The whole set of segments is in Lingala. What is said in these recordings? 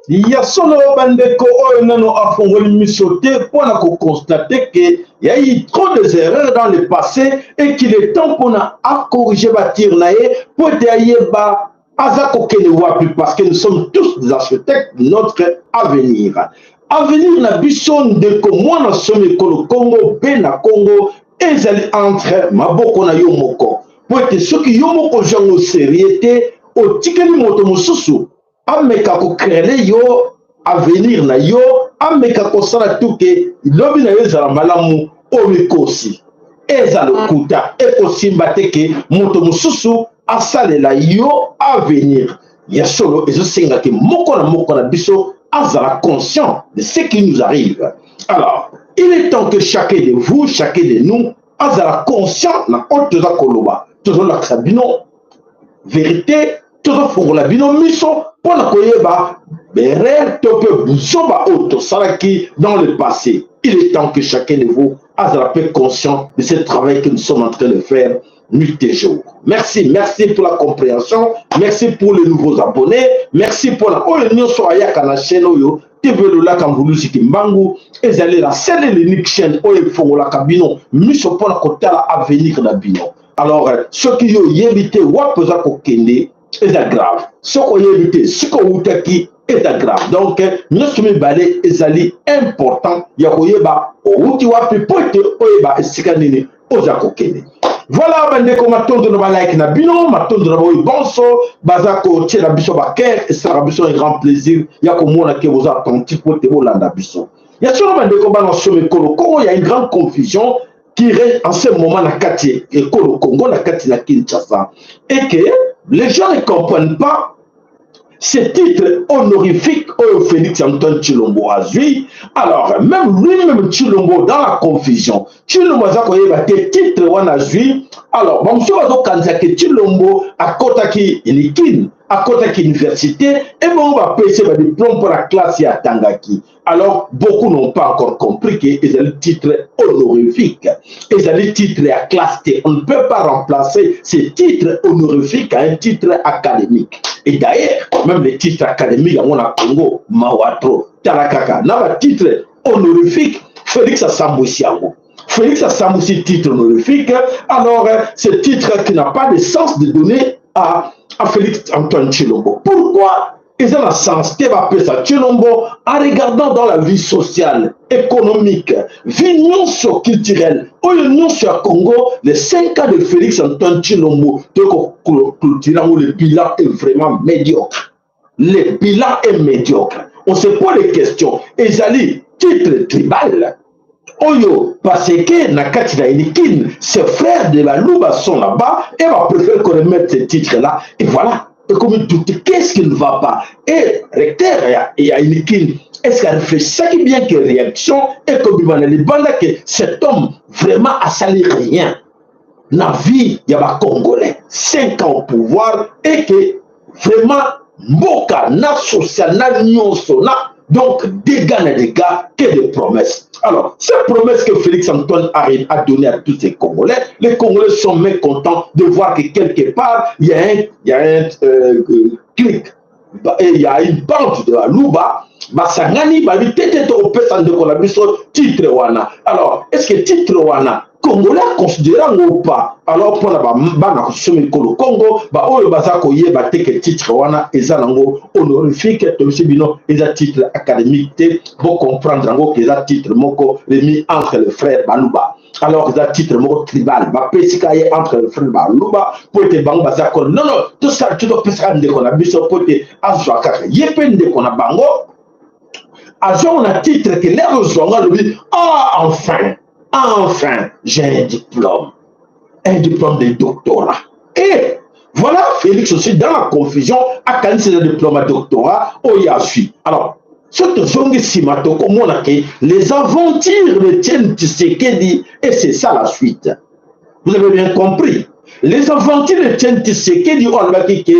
Il y a solo bandeko nano afongoli misote pour constater que il y a eu trop d'erreurs dans le passé et qu'il est temps qu'on a à corriger batir nae pour derrière ba azako wapi parce que nous sommes tous des architectes de notre avenir. Avenir na bison de comment na somme Congo ben na Congo ezali entre maboko na yo moko pour que ceux qui yo moko jango sérieuté au tikeli moto mususu ameka ko créer yo avenir na yo ameka ko sala tuke lobi na yo za malamu o mikosi ezalo kuta e ko simba teke moto mususu asalela yo avenir ya solo ezo singa ke moko na biso azala conscient de ce qui nous arrive. Alors il est temps que chacun de vous, chacun de nous azala conscient na otoza koloba tozo la sabino vérité tozo fongola bino miso pona koyeba bere tope busoba auto salaki dans le passé. Il est temps que chacun de vous azala peu conscient de ce travail que nous sommes en train de faire nuit et jour. Merci, merci pour la compréhension, merci pour les nouveaux abonnés, merci pour la union soya kana chaîne oyo TV la Kambulu Sikimbangu ezali la seule et l'unique chaîne oyo fongola kabino miso pona kotala avenir na bino. Alors ceux qui ont évité wapoza kokende est grave. Ce qu'on a évité, ce qu'on a qui est grave. Donc, nous sommes balés ezali important. Yakoyeba, outi wapi pote oyeba esikanini oza kokende. Voilà, bandeko matondo na like na bino, matondo na boy bonso, bazako tche na biso baker, et ça biso un grand plaisir. Yako mona ke vous attentif pote bolanda biso. Ya solo bandeko bana somme Kongo, il y a une grande confusion qui reste en ce moment na kati et Congo na kati na Kinshasa et que les gens ne comprennent pas ce titre honorifique au Félix Antoine Tshilombo a joué. Alors même lui-même Tshilombo dans la confusion Tshilombo a que titre on a joué. Alors bon monsieur va kanza que Tshilombo a kotaki ilikin à côté université et bon on va payer le diplôme pour la classe à Tangaki. Alors beaucoup n'ont pas encore compris que c'est le titre honorifique et c'est le titre à classe T. On ne peut pas remplacer ce titre honorifique à un titre académique. Et d'ailleurs même les titres académiques on a Congo Mawatro Tarakaka n'a titre honorifique Félix Assamboussi. Félix Assamboussi titre honorifique. Alors ce titre qui n'a pas de sens de donner à Félix Antoine Tshilombo. Pourquoi ils ont la sens qui va appeler ça Tshilombo en regardant dans la vie sociale, économique, vie non culturelle, ou l'union sur Congo, les 5 ans de Félix Antoine Tshilombo, le bilan est vraiment médiocre. Le bilan est médiocre. On se pose des questions. Et Zali, titre tribal. Oyo, parce que Nakati na Inikin, ses frères de la Louba sont là-bas, et va préférer qu'on remette ce titre-là. Et voilà. Et comme il doute, qu'est-ce qui ne va pas? Et recteur et à Inikin, est-ce qu'elle fait ça qui bien que réaction? Et comme il va dans que cet homme vraiment a sali rien. La vie, il y a des Congolais, 5 ans au pouvoir, et que vraiment, Mboka, na social, na nyonso, na. Donc, dégâts, que des promesses. Alors, ces promesses que Félix Antoine arrive à donner à tous ces Congolais, les Congolais sont mécontents de voir que quelque part, il y a un clic, et il y a une bande de la Louba, Basangani, Babi, Tete, Opesa, de Kolabiso, titre Wana. Alors, est-ce que titre Wana, Congolais considérant ou pas? Alors, pour la bana Congo, bah, oh, bazako ye bate que titre wana ezanango honorifique, aussi bino eza titre académique, pour comprendre ango que eza titre moko remis entre les frères Baluba. Alors, eza titre moko tribal, bah, pesika ye entre les frères Baluba, pour te bango bazako, non, non, tout ça, tu dois pesika de qu'on a biso, pour te azwa kaka, yepen de qu'on a bango, azwa on a titre que l'air aux zonga, lui, ah, enfin, j'ai un diplôme de doctorat. Et voilà, Félix aussi, dans la confusion, a candidaté le diplôme de doctorat au Yasui. Alors, ce que Zongi Simato, comme on a dit, les aventures de Tien Tshisekedi, et c'est ça la suite. Vous avez bien compris. Les aventures de Tien Tshisekedi, on a dit que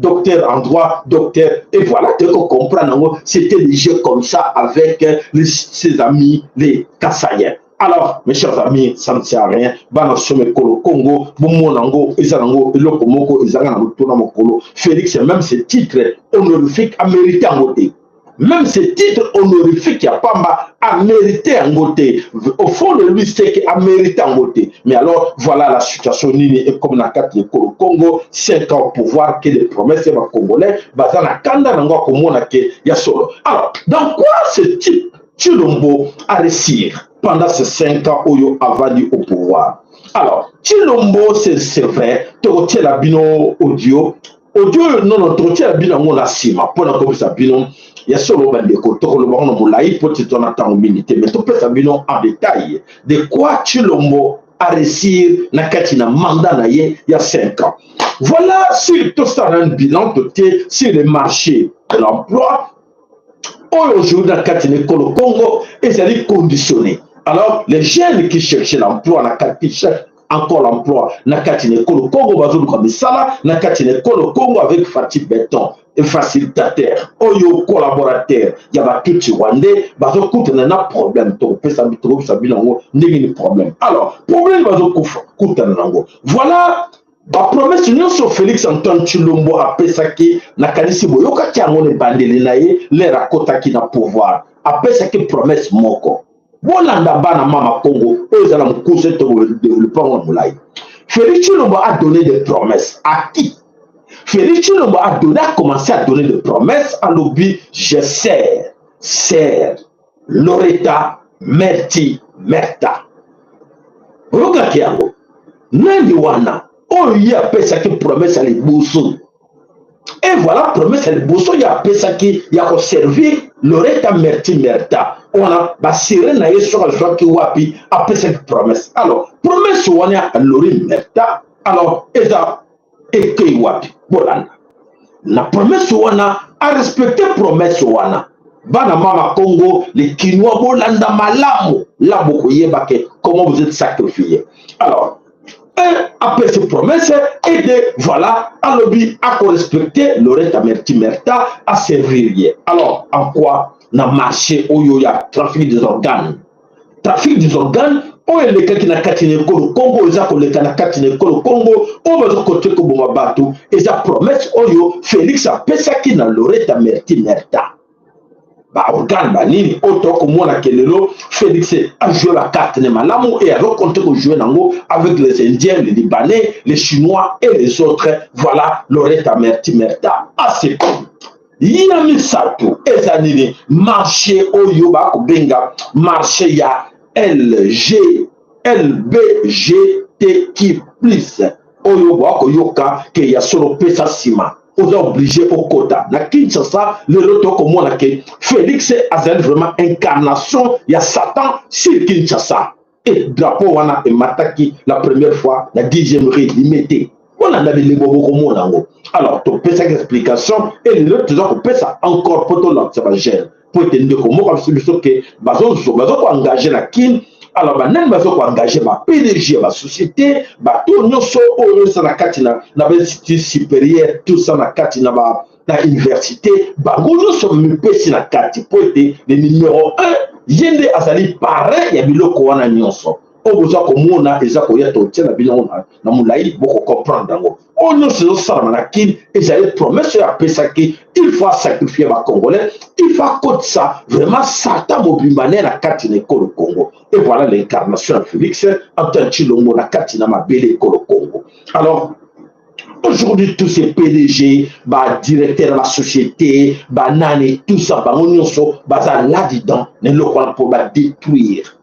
docteur en droit, docteur, et voilà, tu peux comprendre, c'était des jeux comme ça avec ses amis, les Kassaïens. Alors, mes chers amis, ça ne sert à rien. Bana somme kolo Congo, Bumonango, Izanango, Lokomoko, Izangango, Tonamokolo. Félix, même ces titres honorifiques à mériter en côté. Même ces titres honorifiques, il n'y a pas à mériter en côté. Au fond de lui, c'est qu'il a mérité en côté. Mais alors, voilà la situation. Nini et comme na carte de Congo, 5 ans au pouvoir, que les promesses des Congolais, Bazana Kanda, Nango, Komona, que Yasolo. Alors, dans quoi ce type Tshilombo a réussi pendant ces 5 ans où il a vendu au pouvoir? Alors, Tshilombo, c'est vrai, tu retiens la bino audio, non, tu retiens la bino on a sima, pour la copie sa bino, il y a solo bandeko, tu le baron de Moulaï, pour te donner ta humilité, mais tu peux sa bino en détail de quoi Tshilombo a réussi na katina mandat na il y a 5 ans. Voilà sur tout ça un bilan sur le marché de l'emploi. Aujourd'hui, dans le Congo, ils sont conditionnés. Alors, les jeunes qui cherchaient l'emploi, qui cherchent encore l'emploi, dans le Congo, comme ça, dans le Congo, avec Fatih Béton, et facilitateur, oyo collaborateur, il y a tout ce Rwandais, il y a un problème, alors, problème, voilà. La promesse union sur Félix Antoine Tshilombo a pesaki na kanisi boyoka kiangone bandeli na ye lera kota ki na pouvoir a pesaki promesse moko bolanda bana mama Congo ezala mukuse to développement mulai. Félix Tshilombo a donné des promesses à qui? Félix Tshilombo a commencé à donner des promesses à l'obi je sers Loretta Merti Merta boyoka kiango nani wana. Oh, il y a pesaki promesse à l'Iboussou. Et voilà, promesse à l'Iboussou, il y a pesaki, il y a servir Loretta Merti Merta. On a basiré na sur le choix qui wapi, a pesaki promesse. Alors, promesse on a à Loretta Merta. Alors, Eza, et que wapi, bolanda. La promesse on a respecté promesse on a. Bana mama Congo, les Kinois bolanda malamu. Là, beaucoup yebake, comment vous êtes sacrifiés. Alors, après ces promesses, et de voilà, à l'objet à respecter Loretta Merti Merta à servir. Alors, en quoi n'a marché où il y a trafic des organes? Trafic des organes, où il y a les gens qui n'ont pas de Congo, ils ont les gens qui n'ont pas de Congo, où ils ont côté comme Batou, ils ont promesse, où Félix a pensé qu'il n'a Loretta Merti Merta. Bah, organe, bah, nini, autant que moi, Félix a joué la carte de Malamu et a raconté qu'on jouait avec les Indiens, les Libanais, les Chinois et les autres. Voilà, Loretta Merti Merta. Ah, c'est bon. Yami Sato, Ezanini, marché au Yoba, Benga, marché ya LG, LBGTQ+. Oyoba, Oyoka, que ya solo pesa sima. Vous êtes obligé au quota. Na Kinshasa, le retour comme moi, Félix a vraiment incarnation, il y a Satan sur Kinshasa. Et drapeau wana et mataki la première fois, la 10e rue, il mettait. On a les bobos comme moi. Alors, tu peux cette explication et l'autre, tu peux ça encore pour ton l'observation. Pour te dire comment comme celui que bazo engager la kin. Alors, maintenant, bazo engager ma PDG, ma société, tout nous sommes au na katina, na institut supérieur, tout ça na katina na université, nous sommes pesi na kati pour être le numéro 1. Yende azali pareil ya biloko wana nyonso. O besoin ko mona eza ko ya to tia na biloko na mulai boko comprendre dango. O nyonso ça na kin ezali promesse ya pesaki, il faut sacrifier ba Congolais, il faut que ça vraiment Satan mobimbané na kati na Congo. Et voilà l'incarnation de Félix Antoine Tshilombo na kati na mabele Congo. Alors aujourd'hui, tous ces PDG, directeurs de la société, nani, tout ça, là-dedans, pour détruire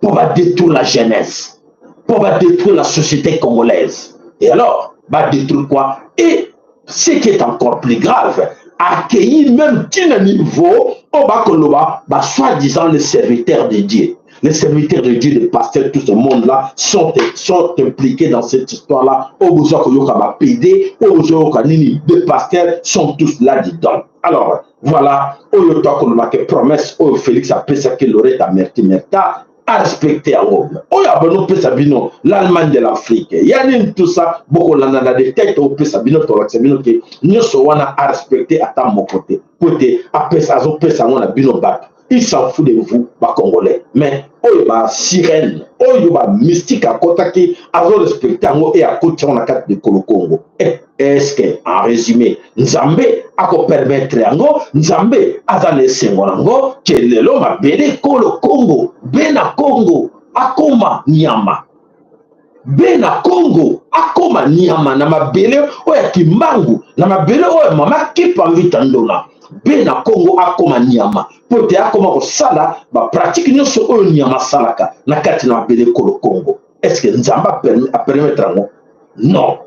la jeunesse, pour détruire la société congolaise. Et alors, détruire quoi? Et ce qui est encore plus grave, accueillir même d'un niveau, soi-disant les serviteurs de Dieu. Les serviteurs de Dieu, les pasteurs, tout ce monde-là sont impliqués dans cette histoire-là. Les pasteurs sont tous là-dedans. Alors, voilà, promesse, Félix a pensé qu'il aurait à Merti Merta à respecter à Rome. L'Allemagne de l'Afrique. Il y a tout ça, beaucoup de têtes au Pesabino, que nous sommes à respecter à ta mon côté. Côté, après ça, on a bino bat. il s'en fout de vous, bah, Congolais. Mais, oh, bah, sirène, oh, bah, mystique à Kotaki, à respecter et à côté, on a quatre de Congo. Est-ce que, en résumé, Nzambe a permettre yango, Nzambe a dans sengolango, que l'homme a belé le Congo, Bena Congo, Akoma Nyama. Bena Congo, Akoma Nyama, na mabele, oya Kimbangu, na mabele, oya mama kipa vitandona. Bena Congo Akoma Nyama. Pote Akoma Osala, ba pratique nyonso oyo Nyama salaka, na kati na mabele le Congo. Est-ce que Nzamba a permettre yango? Non.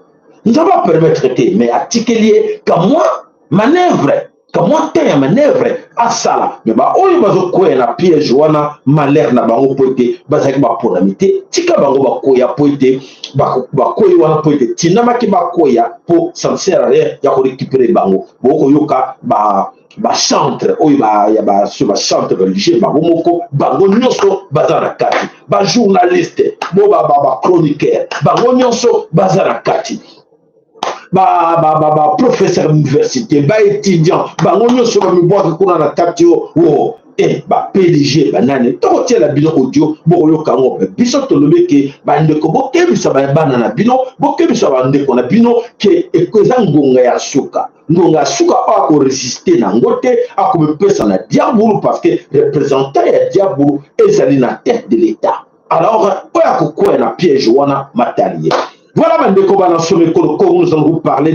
Nous allons permettre que, mais à Tikelier, comme moi, manœuvre, comme moi, t'es manœuvre, à ça, mais bah, on y va se couer na piège, wana, malheur na bango poité, bazaki ba ponamité, tika bango ba koya poité, ba koya wana poité, tinama ki ba koya, pour, ça ne sert à rien, ya ko récupérer bango, boko yoka, ba chantre, oyo ya ba sur ba chantre religieux, ba bomoko, bango nyonso, bazana kati, ba journaliste, bo ba chroniqueur, bango nyonso, bazana kati. Professeur d'université, étudiant, on y sur le bois de la capture, et PDG, banane, tant que la bilan audio, bon, kango, bisoto le que bande kobo, ça va banana bino, boke ça va ndeko na bino, que ekozangonga ya suka. Ngonga suka a ko résister na ngote, a ko pesa na diabulu parce que représentant ya diabulu est allé na tête de l'État. Alors, oya ko quoi na piège wana matériel. Voilà, nous allons vous parler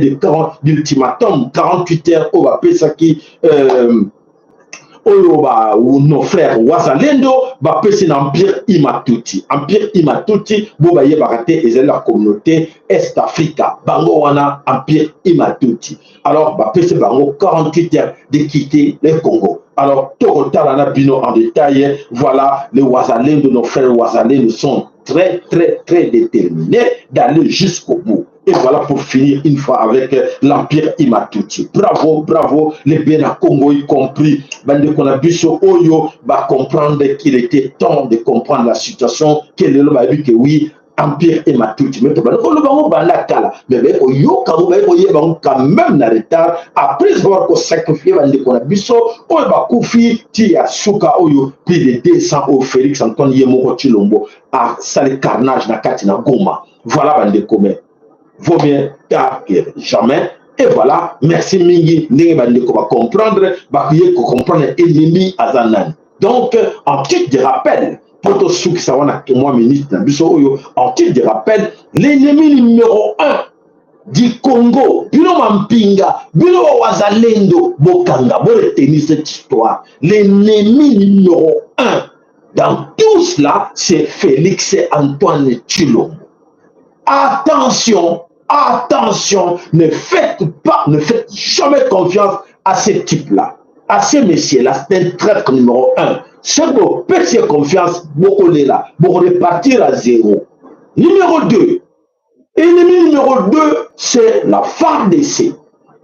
d'ultimatum, 48 heures, on va Pesaki, ou nos frères Wazalendo, va passer l'Empire Imatuti. Empire Imatuti, vous voyez, et la communauté Est-Africa, Bango Wana, Empire Imatuti. Alors, va passer 48 heures de quitter le Congo. Alors, tout retard en détail, voilà, les Wazalendo, nos frères Wazalendo sont très déterminés d'aller jusqu'au bout. Et voilà pour finir une fois avec l'Empire Imatuti. Bravo, les Bena Congo y compris. Bande Konabiso Oyo va comprendre qu'il était temps de comprendre la situation, qu'il est là, dit que oui, Empire Imatuti. Mais quand même dans retard, après avoir sacrifié Bande Konabiso, Oyo va Koufi, Tia Souka Oyo, plus de 200 au Félix Antoine Yemoko Chilombo, à Sale Carnage na Katina Goma. Voilà Bande Komé. Vaut mieux tard que jamais. Et voilà, merci Mingi, on va comprendre, comprendre l'ennemi à Zanan. Donc, en titre de rappel, pour tous ceux qui savent que moi, ministre, en titre de rappel, l'ennemi numéro 1 du Congo, Bilo Mampinga, Bilo Wazalendo, Bokanga, vous retenez cette histoire. L'ennemi numéro 1 dans tout cela, c'est Félix Antoine Tshilombo. Attention, ne faites jamais confiance à ce type-là, à ces messieurs-là, c'est un traître numéro 1. Si vous faites confiance, beaucoup est là, vous repartir à zéro. Numéro 2, ennemi numéro 2, c'est la FARDC.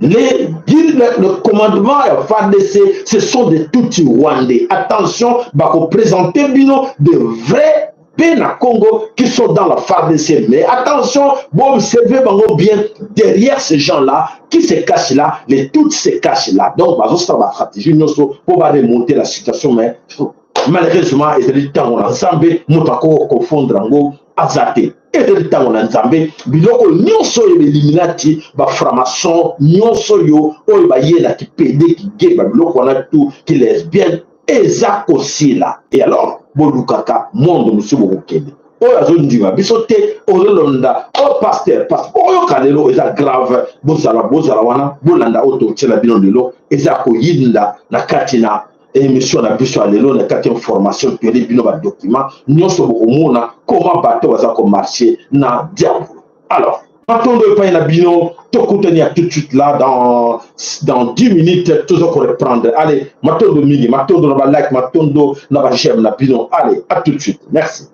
Le commandement et la FARDC, ce sont des Tutsis rwandais. Attention, vous présenter de vrais Bena Congo qui sont dans la FARDC. Mais attention, vous observez bien derrière ces gens-là qui se cachent là, les toutes se cachent là. Donc, la stratégie pour remonter la situation. Mais malheureusement, il y a des temps où on a ensemble, nous avons confondre en azate. Et le temps on a ensemble, biloko nyonso yo eliminati ba franc-maçon nyonso yo oyo ba yela ki PD ki gay ba biloko on a tout qui lesbienne et ça aussi là. Et alors bolukaka monde monsieur bokende oyo azondima bisote ololonda o pasteur oyo kalelo eza grave bozala wana bolanda oto tshela bino lelo eza ko yinda na katina émission na biso à l'élo na 4e formation que les bino ba document nyonso bokomona comment bateau baza ko marcher na diable. Alors attends de pas na bino to kutania tout de suite là dans 10 minutes toujours pour reprendre. Allez matondo mingi matondo na ba like matondo na ba j'aime na bino. Allez à tout de suite. Merci.